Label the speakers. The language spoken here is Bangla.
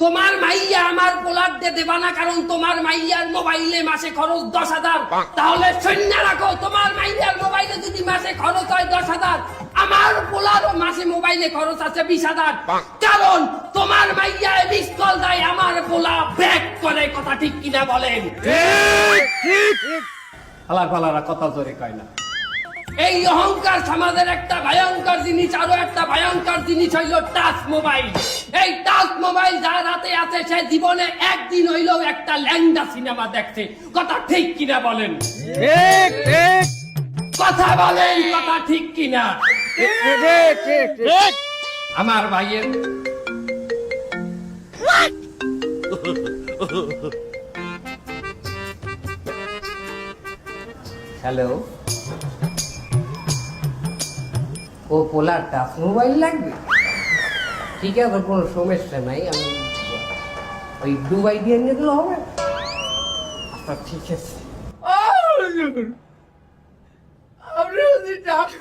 Speaker 1: তোমার মাইয়া আমার পোলার দিয়ে দেবা না, কারণ তোমার মাইয়ার মোবাইলে মাসে খরচ 10,000। তাহলে শূন্য রাখো, তোমার মাইয়ার মোবাইলে যদি মাসে খরচ হয় 10,000, আমার পোলারও মাসে মোবাইলে খরচ আছে 20,000। কারণ তোমার মাইয়া মিস কল দেয়, আমার পোলা ব্যাক করে। কথা ঠিক কিনা বলেন? হালার ফালারা কথা জোরে কয় না। এই অহংকার সমাজের একটা ভয়ঙ্কর জিনিস। আরো একটা ভয়ঙ্কর জিনিস হইল টাচ মোবাইল। এই টাচ মোবাইল যার হাতে আছে সে জীবনে একদিন হইলেও একটা ল্যাংডা সিনেমা দেখছে। কথা ঠিক কিনা বলেন?
Speaker 2: ঠিক ঠিক
Speaker 1: কথা বলেন, কথা ঠিক কিনা?
Speaker 2: ঠিক ঠিক ঠিক
Speaker 1: আমার ভাইয়ের হ্যালো, ও পোলার টাচ মোবাইল লাগবে? ঠিক আছে, কোনো সমস্যা নাই, আমি ওই দুবাই দিয়ে নিয়ে দিলে হবে? আচ্ছা ঠিক আছে। আপনি যদি টাচ